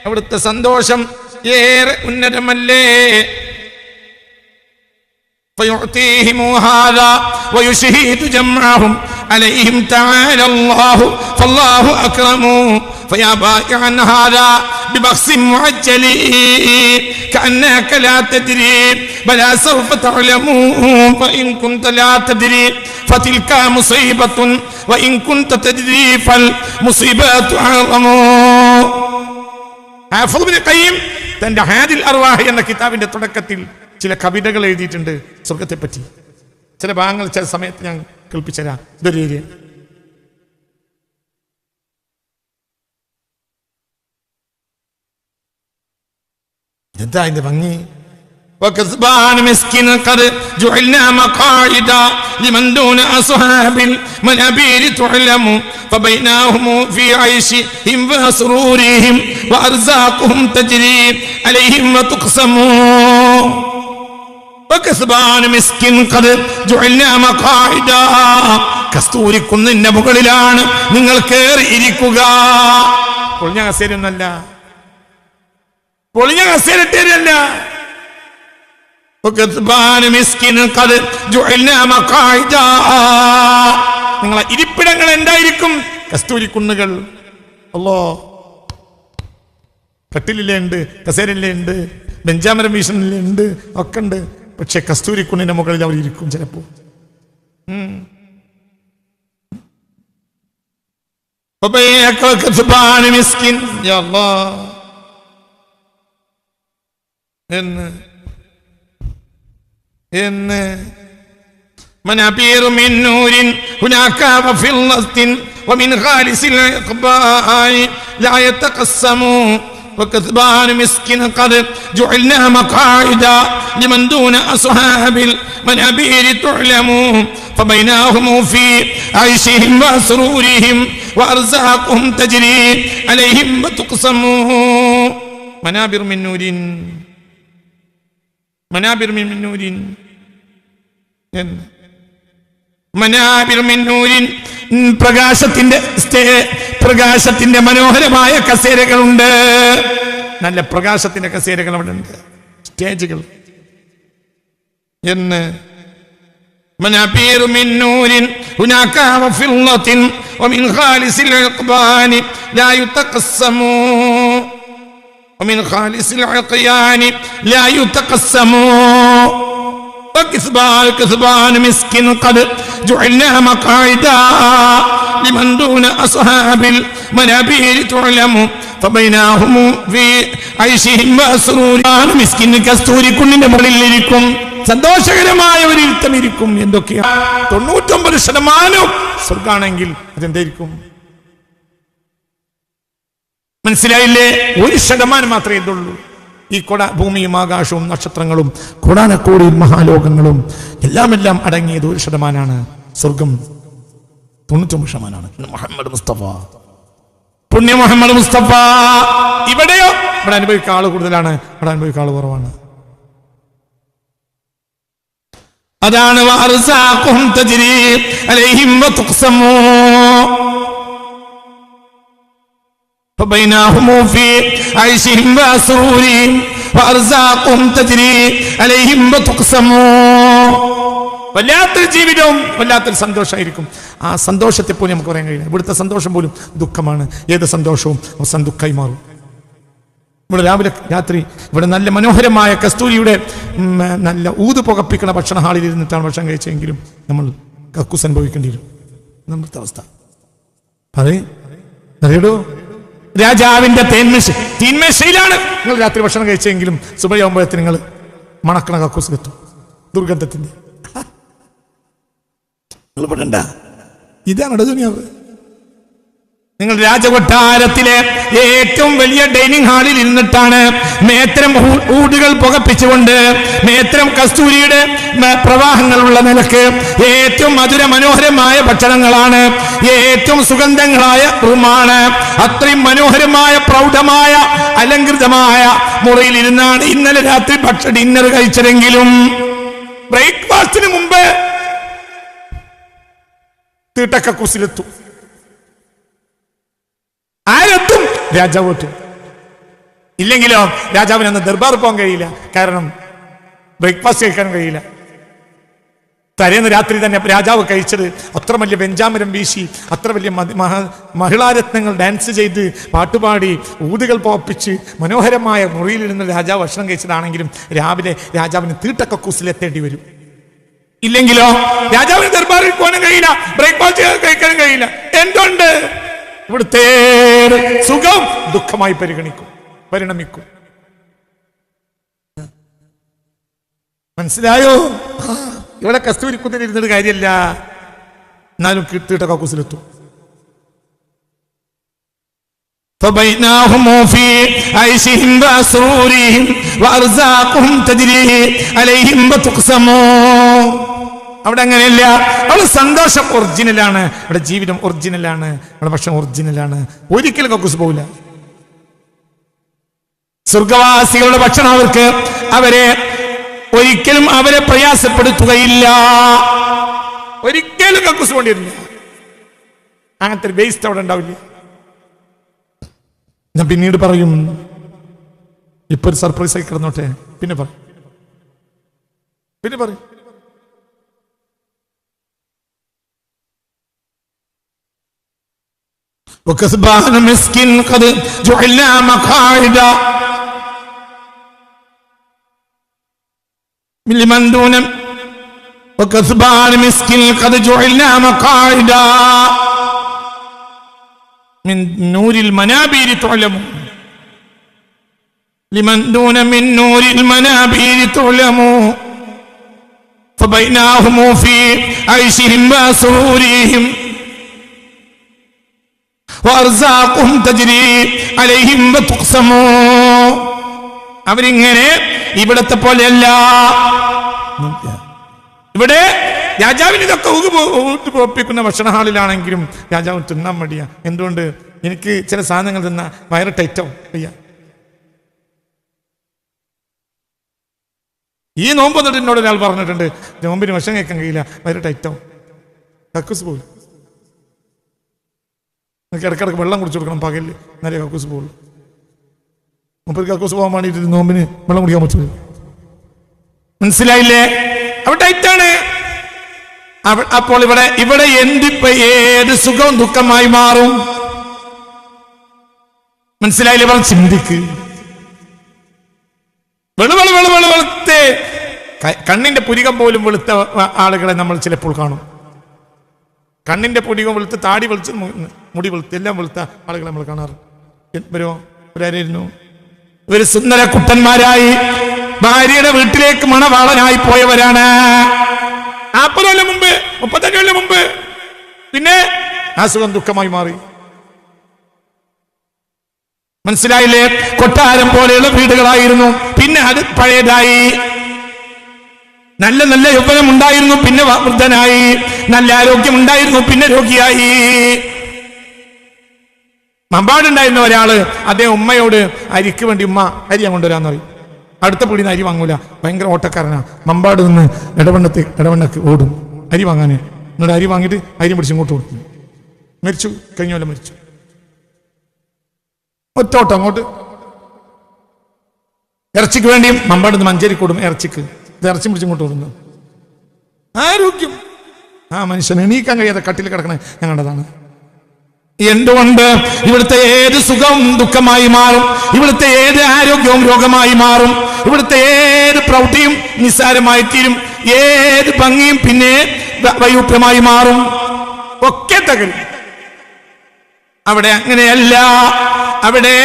അവിടുത്തെ സന്തോഷം ഏറെ ഉന്നതമല്ലേ. فيعطيهم هذا ويشهد جمعهم عليهم تعالى الله فالله أكرم فيا بائعا هذا ببخس معجل كأنك لا تدري بلا سوف تعلمون فإن كنت لا تدري فتلك مصيبة وإن كنت تدري فالمصيبات أعظم. حافظ ابن القيم തന്റെ ഹാദിൽ അർവാഹ് എന്ന കിതാബിന്റെ തുടക്കത്തിൽ ചില കവിതകൾ എഴുതിയിട്ടുണ്ട് സ്വർഗത്തെ പറ്റി. ചില ഭാഗങ്ങൾ ചില സമയത്ത് ഞാൻ കേൾപ്പിച്ചുതരാം. ഇതൊരു ഏരിയ. എന്താ അതിന്റെ ഭംഗി! وكثبان مسكين قد جعلنا مقاعد لمن دون أصحاب المنابر تعلم فبينهم في عيشهم وسرورهم وأرزاقهم تجري عليهم وتقسم وكثبان مسكين قد جعلنا مقاعد കസ്തൂരി കുന്നിന്റെ മുകളിലാണ് നിങ്ങൾ കയറിയിരിക്കുക. പൊളിഞ്ഞ കസേരയൊന്നല്ല, പൊളിഞ്ഞ കസേരട്ടേരല്ല. നിങ്ങളെ ഇരിപ്പിടങ്ങൾ എന്തായിരിക്കും? കസ്തൂരി കുന്നുകൾ. അല്ലോ, കട്ടിലില്ലേ ഉണ്ട്, കസേരയില്ലേ ഉണ്ട്, ബെഞ്ചാമരം വീശനില്ലേ ഉണ്ട്, ഒക്കെ ഉണ്ട്. പക്ഷെ കസ്തൂരി കുന്നിന്റെ മുകളിൽ അവർ ഇരിക്കും ചിലപ്പോ. منابير من نور هناك وفضة ومن خالص العقبان لا يتقسموا وكثبان مسكين قد جعلنا مقاعد لمن دون أصحاب المنابر تعلموا فبينهم في عيشهم وسرورهم وأرزاقهم تجري عليهم وتقسموا منابر من نور منابر من نور منابر من نور പ്രകാശത്തിന്റെ മനോഹരമായ കസേരകളുണ്ട്. നല്ല പ്രകാശത്തിന്റെ കസേരകൾ അവിടെ ഉണ്ട്, സ്റ്റേജുകൾ. എന്ന് منابر من نور هناك وفضة ومن خالص العقبان لا يتقسموا ومن خالص العقيان لا يتقسموا وكثبان مسكين قد جعلنا مقاعد لمن دون أصحاب المنابر تعلم فبينهم في عيشهم وسرورهم مسكين കസ്തൂരി കുന്നിന്റെ മുകളിലിരിക്കും. സന്തോഷകരമായ ഒരു ഇരുത്തമിരിക്കും. എന്തൊക്കെയാ? 99% സ്വർഗാണെങ്കിൽ അതെന്തായിരിക്കും? മനസ്സിലായില്ലേ? 1% മാത്രമേ ഇതുള്ളൂ. ഈ ഭൂമിയും ആകാശവും നക്ഷത്രങ്ങളും കോടാനക്കോടി മഹാലോകങ്ങളും എല്ലാം അടങ്ങിയത് 1% സ്വർഗം 99%. മുഹമ്മദ് മുസ്തഫ, പുണ്യ മുഹമ്മദ് മുസ്തഫ. ഇവിടെയോ? ഇവിടെ അനുഭവിക്കുന്ന ആള് കൂടുതലാണ്, ഇവിടെ അനുഭവിക്കുന്ന ആള് കുറവാണ്. അതാണ് വഅർസാഖുഹും തജ്രി അലൈഹിം വതുഖ്സമൂ فبينهم في عيشهم وسرورهم وأرزاقهم تجري عليهم وتقسموا. വല്ലാത്തൊരു ജീവിതവും വല്ലാത്തൊരു സന്തോഷമായിരിക്കും. ആ സന്തോഷത്തെ പോലും നമുക്ക് പറയാൻ കഴിയില്ല. ഇവിടുത്തെ സന്തോഷം പോലും ദുഃഖമാണ്. ഏത് സന്തോഷവും അവസാനം ദുഃഖമായി മാറും. ഇവിടെ രാവിലെ രാത്രി ഇവിടെ നല്ല മനോഹരമായ കസ്തൂരിയുടെ നല്ല ഊത് പുകപ്പിക്കുന്ന ഭക്ഷണ ഹാളിൽ ഇരുന്നിട്ടാണ് ഭക്ഷണം കഴിച്ചെങ്കിലും നമ്മൾ കക്കൂസ് അനുഭവിക്കേണ്ടി വരും. നമ്മുടെ അവസ്ഥ പറയടോ. രാജാവിന്റെ തീന്മേശയിലാണ് നിങ്ങൾ രാത്രി ഭക്ഷണം കഴിച്ചെങ്കിലും സുബഹിയാകുമ്പോഴത്തെ നിങ്ങൾ മണക്കണ കക്കൂസിലെത്തും ദുർഗന്ധത്തിന്റെ. നിങ്ങൾ പെടണ്ട, ഇതാണ് ദുനിയാവ്. നിങ്ങൾ രാജകൊട്ടാരത്തിലെ ഏറ്റവും വലിയ ഡൈനിങ് ഹാളിൽ ഇരുന്നിട്ടാണ് മേത്തരം ഊടുകൾ പുകപ്പിച്ചുകൊണ്ട് മേത്തരം കസ്തൂരിയുടെ പ്രവാഹങ്ങളുള്ള നിലക്ക് ഏറ്റവും മധുര മനോഹരമായ ഭക്ഷണങ്ങളാണ്, ഏറ്റവും സുഗന്ധങ്ങളായ റൂമാണ്. അത്രയും മനോഹരമായ പ്രൗഢമായ അലങ്കൃതമായ മുറിയിൽ ഇരുന്നാണ് ഇന്നലെ രാത്രി ഡിന്നർ കഴിച്ചതെങ്കിലും ബ്രേക്ക്ഫാസ്റ്റിന് മുമ്പ് തീട്ടക്കക്കൂസിലെത്തും. ആരെത്തും? രാജാവ് എത്തും. ഇല്ലെങ്കിലോ രാജാവിന് അന്ന് ദർബാർ പോകാൻ കഴിയില്ല. കാരണം ബ്രേക്ക്ഫാസ്റ്റ് കഴിക്കാൻ കഴിയില്ല. തലേന്ന് രാത്രി തന്നെ രാജാവ് കഴിച്ചത് അത്ര വലിയ വെഞ്ചാമരം വീശി, അത്ര വലിയ മഹിളാരത്നങ്ങൾ ഡാൻസ് ചെയ്ത് പാട്ടുപാടി ഊതുകൾ പോപ്പിച്ച് മനോഹരമായ മുറിയിലിരുന്ന് രാജാവ് ഭക്ഷണം കഴിച്ചതാണെങ്കിലും രാവിലെ രാജാവിന് തീട്ടക്കക്കൂസിലെത്തേണ്ടി വരും. ഇല്ലെങ്കിലോ രാജാവിന് ദർബാറിൽ പോകാനും കഴിയില്ല, ബ്രേക്ക്ഫാസ്റ്റ് കഴിക്കാനും കഴിയില്ല. എന്തുകൊണ്ട്? ഇവിടുത്തെ സുഖം ദുഃഖമായി പരിണമിക്കും. മനസ്സിലായോ? ഇവിടെ കസ്തൂരി കുന്നിൽ ഇരുന്നിട്ട് കാര്യമില്ല, എന്നാലും കിട്ടിയിട്ട് കക്കൂസിലെത്തും. فبيناهم في عيشهم وسرورهم وأرزاقهم تجري عليهم وتقسموا. അവിടെ അങ്ങനെയല്ല. അവിടെ സന്തോഷം ഒറിജിനലാണ്, അവിടെ ജീവിതം ഒറിജിനലാണ്, അവിടെ ഭക്ഷണം ഒറിജിനലാണ്. ഒരിക്കലും കക്കൂസ് പോകില്ല. സ്വർഗവാസികളുടെ ഭക്ഷണം അവരെ ഒരിക്കലും അവരെ പ്രയാസപ്പെടുത്തുകയില്ല. ഒരിക്കലും കക്കൂസ് പോകേണ്ടി വരില്ല. അങ്ങനത്തെ ഒരു വേസ്റ്റ് അവിടെ ഉണ്ടാവില്ല. ഞാൻ പിന്നീട് പറയും. ഇപ്പൊ ഒരു സർപ്രൈസ് ആയി കിടന്നോട്ടെ, പിന്നെ പറയും. وكسبان مسكين قد جعلنا مقاعدا لمن دون وكسبان مسكين قد جعلنا مقاعدا من نور المنابر تعلم لمن دون من نور المنابر تعلم فبيناهم في عيشهم وسرورهم وأرزاقهم تجري عليهم وتقسموا. അവരിങ്ങനെ ഇവിടത്തെ പോലെയല്ല. ഇവിടെ രാജാവിന് ഇതൊക്കെ ഊട്ടിപ്പൊപ്പിക്കുന്ന ഭക്ഷണ ഹാളിലാണെങ്കിലും രാജാവ് തിന്നാൻ മടിയാ. എന്തുകൊണ്ട്? എനിക്ക് ചില സാധനങ്ങൾ തിന്ന വയറ് ടൈറ്റാവും. ഈ നോമ്പ് എന്നിട്ട് എന്നോട് ഒരാൾ പറഞ്ഞിട്ടുണ്ട്, നോമ്പിന് ഭക്ഷണം കഴിക്കാൻ കഴിയില്ല, വയറ് ടൈറ്റാവും, കക്കൂസ് പോലും. എനിക്ക് ഇടയ്ക്കിടയ്ക്ക് വെള്ളം കുടിച്ചു കൊടുക്കണം പകലിൽ, എന്നാലേ കക്കൂസ് പോകുള്ളൂ. മുപ്പത് കക്കൂസ് പോകാൻ വേണ്ടിയിട്ട് നോമ്പിന് വെള്ളം കുടിക്കാൻ പറ്റില്ല. മനസ്സിലായില്ലേ? അവിടെ ടൈറ്റാണ്. അപ്പോൾ ഇവിടെ ഏത് സുഖവും ദുഃഖമായി മാറും. മനസ്സിലായില്ലേ? പറഞ്ഞ് ചിന്തിക്ക്. വെളുത്തെ കണ്ണിന്റെ പുരികം പോലും വെളുത്ത ആളുകളെ നമ്മൾ ചിലപ്പോൾ കാണും. കണ്ണിന്റെ പുരികം വെളുത്ത്, താടി വെളുത്ത്, മുടി വെളുത്ത്, എല്ലാം വെളുത്ത ആളുകളെ നമ്മൾ കാണാറ്. ഇവരായിരുന്നു? ഇവര് സുന്ദര കുട്ടന്മാരായി ഭാര്യയുടെ വീട്ടിലേക്ക് മണവാളനായി പോയവരാണ്. 40 കൊല്ലം മുമ്പ്, 35 കൊല്ലം മുമ്പ്. പിന്നെ ആ സുഖം ദുഃഖമായി മാറി. മനസ്സിലായില്ലേ? കൊട്ടാരം പോലെയുള്ള വീടുകളായിരുന്നു, പിന്നെ അത് പഴയതായി. നല്ല യൗവനം ഉണ്ടായിരുന്നു, പിന്നെ വൃദ്ധനായി. നല്ല ആരോഗ്യം ഉണ്ടായിരുന്നു, പിന്നെ രോഗിയായി. മമ്പാടുണ്ടായിരുന്ന ഒരാള് അദ്ദേഹം ഉമ്മയോട് അരിക്ക് വേണ്ടി ഉമ്മ അരി കൊണ്ടുവരാന്ന് പറയും. അടുത്ത പീടിന്ന് അരി വാങ്ങൂല, ഭയങ്കര ഓട്ടക്കാരനാ. മമ്പാട് നിന്ന് ഇടവണ്ണക്ക് ഓടും അരി വാങ്ങാന്. എന്നിട്ട് അരി വാങ്ങിയിട്ട് അരി പിടിച്ച് ഇങ്ങോട്ട് കൊടുക്കും. മരിച്ചു, കഴിഞ്ഞ കൊല്ലം മരിച്ചു. ഒറ്റോട്ടം അങ്ങോട്ട്. ഇറച്ചിക്ക് വേണ്ടിയും മമ്പാട് നിന്ന് മഞ്ചേരി കൂടും ഇറച്ചിക്ക്. ഇത് ഇറച്ചി പിടിച്ച് ഇങ്ങോട്ട് കൊടുക്കുന്നു. ആരോഗ്യം. ആ മനുഷ്യൻ എണീക്കാൻ കഴിയാതെ കട്ടിൽ കിടക്കണേ ഞാൻ കണ്ടതാണ്. എന്തുകൊണ്ട്? ഇവിടുത്തെ ഏത് സുഖവും ദുഃഖമായി മാറും, ഇവിടുത്തെ ഏത് ആരോഗ്യവും രോഗമായി മാറും, ഇവിടുത്തെ ഏത് പ്രൗഢിയും നിസ്സാരമായി തീരും, ഏത് ഭംഗിയും പിന്നെ വൈരൂപ്യമായി മാറും, ഒക്കെ തകരും. അവിടെ അങ്ങനെയല്ല. അവിടെ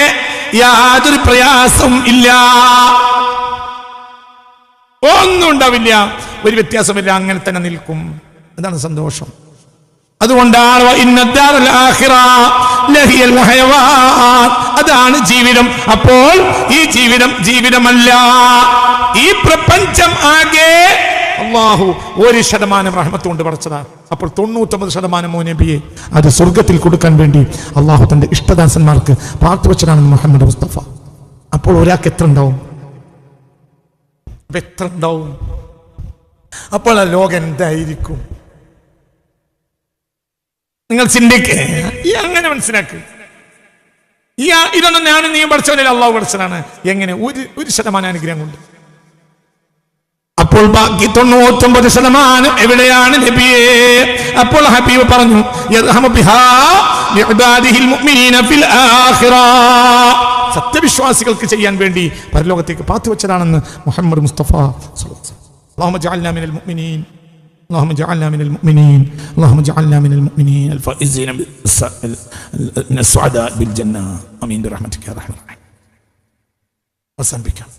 യാതൊരു പ്രയാസവും ഇല്ല, ഒന്നും ഉണ്ടാവില്ല, ഒരു വ്യത്യാസമില്ല, അങ്ങനെ തന്നെ നിൽക്കും. അതാണ് സന്തോഷം. അതുകൊണ്ടാണ് അതാണ് ജീവിതം. അപ്പോൾ ഈ ജീവിതമല്ല, ഈ പ്രപഞ്ചം ആകെ അല്ലാഹു 1% റഹ്മത്ത് കൊണ്ട് പടച്ചതാണ്. അപ്പോൾ 99% നബിയെ അത് സ്വർഗത്തിൽ കൊടുക്കാൻ വേണ്ടി അള്ളാഹു തന്റെ ഇഷ്ടദാസന്മാർക്ക് പാർത്തുവച്ചതാണെന്ന് മുഹമ്മദ് മുസ്തഫ. അപ്പോൾ ഒരാൾക്ക് എത്ര ഉണ്ടാവും? അപ്പോൾ ആ ലോകം എന്തായിരിക്കും? നിങ്ങൾ ചിന്തിക്ക്. അങ്ങനെ മനസ്സിലാക്ക്. ഇതൊന്നും ഞാനും നീ പഠിച്ചവനല്ല, അള്ളാഹു പഠിച്ചതാണ്. എങ്ങനെ? 1% അനുഗ്രഹം കൊണ്ട്. അപ്പോൾ ബാക്കി 99% എവിടെയാണ് നബിയേ? അപ്പോൾ ഹബീബ് പറഞ്ഞു, സത്യവിശ്വാസികൾക്ക് ചെയ്യാൻ വേണ്ടി പരലോകത്തേക്ക് പാത്തുവച്ചതാണെന്ന് മുഹമ്മദ് മുസ്തഫ. اللهم اجعلنا من المؤمنين اللهم اجعلنا من المؤمنين اللهم اجعلنا من المؤمنين الفائزين من السعداء بالجنة آمين برحمتك يا رحمن الرحيم. അവസാനിപ്പിക്കാം.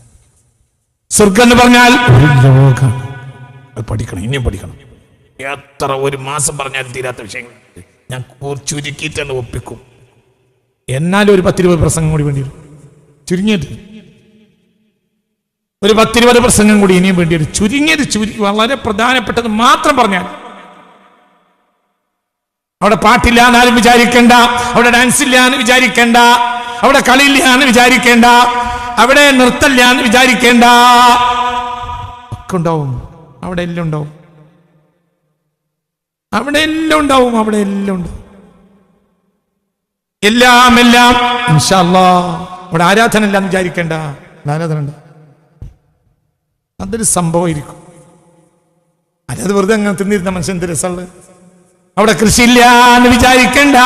സ്വർഗം എന്ന് പറഞ്ഞാൽ ഒരു ലോകം. അത് പഠിക്കണം, ഇനിയും പഠിക്കണം. എത്ര ഒരു മാസം പറഞ്ഞാൽ തീരാത്ത വിഷയങ്ങൾ ഞാൻ ചുരുക്കിയിട്ടാണ് ഒപ്പിക്കും. എന്നാലും ഒരു 10-20 പ്രസംഗം കൂടി വേണ്ടി വരും. ചുരുങ്ങിയത് ഒരു 10-20 പ്രസംഗം കൂടി ഇനിയും വേണ്ടി വരും. ചുരുങ്ങിയത് വളരെ പ്രധാനപ്പെട്ടത് മാത്രം പറഞ്ഞാൽ. അവിടെ പാട്ടില്ല എന്നാലും വിചാരിക്കേണ്ട, അവിടെ ഡാൻസ് ഇല്ല എന്ന് വിചാരിക്കേണ്ട, അവിടെ കളിയില്ല എന്ന് വിചാരിക്കേണ്ട, അവിടെ നൃത്തമില്ല എന്ന് വിചാരിക്കേണ്ട. ഒക്കെ ഉണ്ടാവും, അവിടെ എല്ലാം ഉണ്ടാവും, അവിടെ എല്ലാം ഉണ്ടാവും, അവിടെ എല്ലാം ഉണ്ടാവും, എല്ലാം ഇൻഷാ അല്ലാഹ്. അവിടെ ആരാധന ഇല്ല എന്ന് വിചാരിക്കേണ്ട, ആരാധന ഉണ്ട്. അതൊരു സംഭവമായിരിക്കും. അല്ലാതെ വെറുതെ അങ്ങനെ തിന്നിരുന്ന മനുഷ്യൻ എന്ത് രസമുള്ളത്. അവിടെ കൃഷിയില്ല എന്ന് വിചാരിക്കേണ്ട,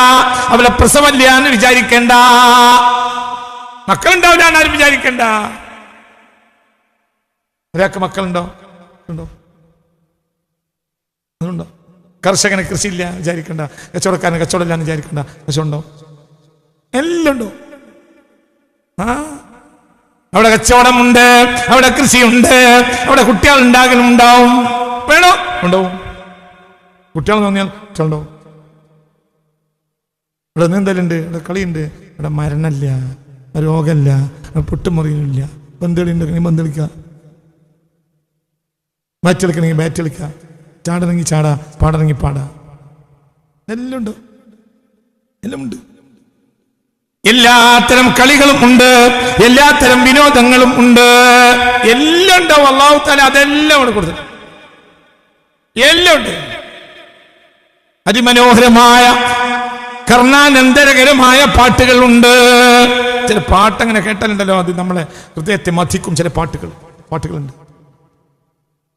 അവിടെ പ്രസവമില്ല എന്ന് വിചാരിക്കേണ്ട, മക്കളുണ്ടാവില്ല എന്നാരും വിചാരിക്കേണ്ട. ഒരാൾക്ക് മക്കളുണ്ടോ? ഉണ്ടോ? അതുണ്ടോ? കർഷകന് കൃഷിയില്ല വിചാരിക്കേണ്ട, കച്ചവടക്കാരന് കച്ചവടമില്ല എന്ന് വിചാരിക്കേണ്ട. കച്ചവടം ഉണ്ടോ? എല്ലാം ഉണ്ടോ? അവിടെ കച്ചവടമുണ്ട്, അവിടെ കൃഷിയുണ്ട്, അവിടെ കുട്ടികൾ ഉണ്ടാകലുണ്ടാവും. വേണോ? ഉണ്ടാവും. കുട്ടികൾ തോന്നിയാൽ ഉണ്ടാവും. ഇവിടെ നീന്തലുണ്ട്, ഇവിടെ കളിയുണ്ട്, ഇവിടെ മരണമില്ല, രോഗമില്ല, പൊട്ടുമുറിയില്ല. പന്തളി ഉണ്ടെങ്കിൽ പന്തളിക്ക, ബാറ്റ് കളിക്കണമെങ്കിൽ ബാറ്റ് കളിക്ക, ചാടണമെങ്കിൽ ചാടാ, പാടണമെങ്കിൽ പാടാ. എല്ലാം ഉണ്ട്, എല്ലാം ഉണ്ട്. എല്ലാത്തരം കളികളും ഉണ്ട്, എല്ലാത്തരം വിനോദങ്ങളും ഉണ്ട്, എല്ലാം ഉണ്ടാവും. അല്ലാഹു തആല അതെല്ലാം അവിടെ കൊടുത്തു, എല്ലാം ഉണ്ട്. അതിമനോഹരമായ കർണാനന്ദരകരമായ പാട്ടുകളുണ്ട്. ചില പാട്ടങ്ങനെ കേട്ടാലുണ്ടല്ലോ, അത് നമ്മളെ ഹൃദയത്തെ മഥിക്കും. ചില പാട്ടുകളുണ്ട്.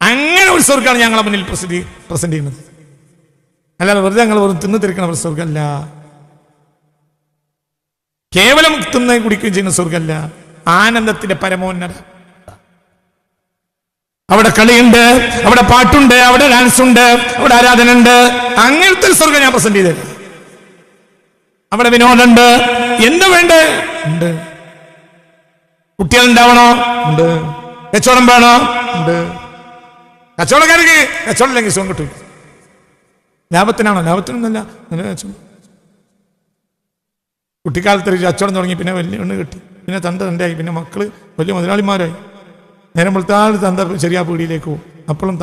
അങ്ങനെ ഒരു സ്വർഗ്ഗമാണ് ഞങ്ങളെ മുന്നിൽ പ്രസന്റ് ചെയ്യുന്നത്. അല്ലാതെ വെറുതെ ഞങ്ങൾ വെറും തിന്നു തിരിക്കണ ഒരു സ്വർഗ്ഗമല്ല, കേവലം തിന്ന് കുടിക്കുകയും ചെയ്യുന്ന സ്വർഗ്ഗമല്ല, ആനന്ദത്തിന്റെ പരമോന്നത. അവിടെ കളിയുണ്ട്, അവിടെ പാട്ടുണ്ട്, അവിടെ ഡാൻസ് ഉണ്ട്, അവിടെ ആരാധന ഉണ്ട്. അങ്ങനത്തെ സ്വർഗ്ഗം ഞാൻ പ്രസന്റ് ചെയ്തത്. അവിടെ വിനോദമുണ്ട്, എന്ത് വേണ്ടേ ഉണ്ട്. കുട്ടികൾ ഉണ്ടാവണോ? ഉണ്ട്. കച്ചവടം വേണോ? ഉണ്ട്. കച്ചവടക്കാർക്ക് കച്ചവടം ഇല്ലെങ്കിൽ സുഖം കിട്ടും. ലാഭത്തിനാണോ? ലാഭത്തിനൊന്നല്ല. കുട്ടിക്കാലത്ത് ഒരു കച്ചവടം തുടങ്ങി, പിന്നെ വലിയ ഒന്ന് കിട്ടി, പിന്നെ തന്തയായി, പിന്നെ മക്കള് വലിയ മുതലാളിമാരായി. നേരം വെളുത്താൽ തന്ത ചെറിയ പീടിയിലേക്ക് പോകും. അപ്പോഴും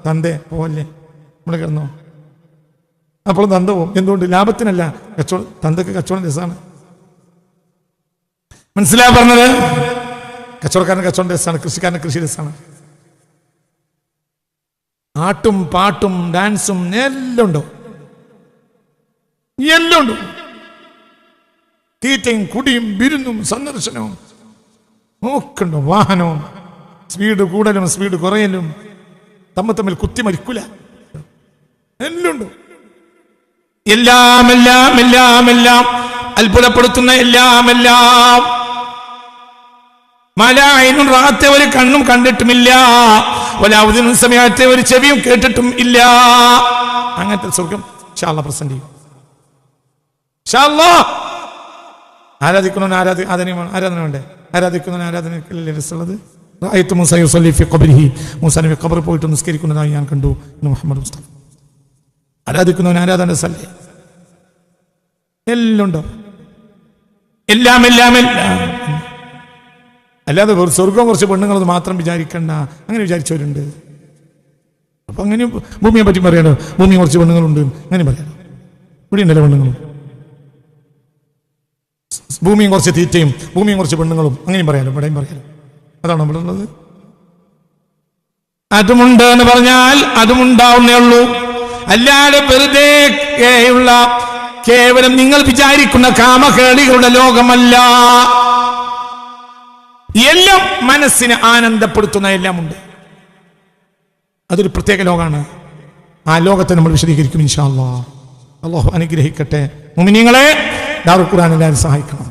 തന്തേ പോവല്ലേ, നമ്മൾ കിടന്നോ, അപ്പോഴും തന്ത പോകും. എന്തുകൊണ്ട്? ലാഭത്തിനല്ല, കച്ചവടം. തന്തക്ക് കച്ചവടം രസമാണ്. മനസ്സിലാ പറഞ്ഞത്? കച്ചവടക്കാരന് കച്ചവടം രസമാണ്, കൃഷിക്കാരന് കൃഷി രസമാണ്. ആട്ടും പാട്ടും ഡാൻസും എല്ലാം ഉണ്ടോ? എല്ലാം ഉണ്ടോ? തീറ്റയും കുടിയും വിരുന്നും സന്ദർശനവും നോക്കണ്ടോ? വാഹനവും സ്പീഡ് കൂടലും സ്പീഡ് കുറയലും, തമ്മിൽ കുത്തി മരിക്കൂല, എല്ലാം ഉണ്ടോ? എല്ലാം എല്ലാം എല്ലാം എല്ലാം അത്ഭുതപ്പെടുത്തുന്ന എല്ലാം മലായിനും റാത്തെ ഒരു കണ്ണും കണ്ടിട്ടുമില്ല, വലാവുദിനും സമയത്തെ ഒരു ചെവിയും കേട്ടിട്ടും ഇല്ല. അങ്ങനത്തെ സ്വർഗം ഇൻഷാ അല്ലാഹ് പ്രസന്റ് ചെയ്യും. ഇൻഷാ അല്ലാഹ് ആരാധിക്കുന്നവന് ആരാധന വേണ്ടേ? ആരാധിക്കുന്നവന് ആരാധനക്കല്ലേ രസമുള്ളത്? മൂസ യുസല്ലി ഫി ഖബ്രിഹി, മൂസാ നബി ഖബറിൽ പോയിട്ട് നിസ്കരിക്കുന്നതായി ഞാൻ കണ്ടു. മുഹമ്മദ് മുസ്തഫ. ആരാധിക്കുന്നവന് ആരാധന രസമല്ലേ? എല്ലാം ഉണ്ടോ? എല്ലാം എല്ലാം എല്ലാം. അല്ലാതെ സ്വർഗം കുറച്ച് പെണ്ണുങ്ങളത് മാത്രം വിചാരിക്കണ്ട. അങ്ങനെ വിചാരിച്ചവരുണ്ട്. അപ്പൊ അങ്ങനെ ഭൂമിയെ പറ്റി പറയാനോ? ഭൂമി കുറച്ച് പെണ്ണുങ്ങളുണ്ട് അങ്ങനെ പറയാനോ? ഇവിടെ ഉണ്ടല്ലോ പെണ്ണുങ്ങളും. ഭൂമിയും കുറച്ച് തീറ്റയും ഭൂമിയും കുറച്ച് പെണ്ണുങ്ങളും അങ്ങനെയും പറയാലോ, ഇവിടെയും പറയാലോ. അതാണ് ഇവിടെ ഉള്ളത്. അതുമുണ്ട് എന്ന് പറഞ്ഞാൽ അതുമുണ്ടാവുന്നേ ഉള്ളൂ. അല്ലാതെ വെറുതെ ഉള്ള കേവലം നിങ്ങൾ വിചാരിക്കുന്ന കാമകേളികളുടെ ലോകമല്ല. എല്ലാം മനസ്സിനെ ആനന്ദപ്പെടുത്തുന്ന എല്ലാം ഉണ്ട്. അതൊരു പ്രത്യേക ലോകമാണ്. ആ ലോകത്തെ നമ്മൾ വിശദീകരിക്കും ഇൻഷാ അല്ലാഹ്. അല്ലാഹു അനുഗ്രഹിക്കട്ടെ. മുഅ്മിനീങ്ങളെ, ദാറുൽ ഖുർആൻ എല്ലാവരും സഹായിക്കണം.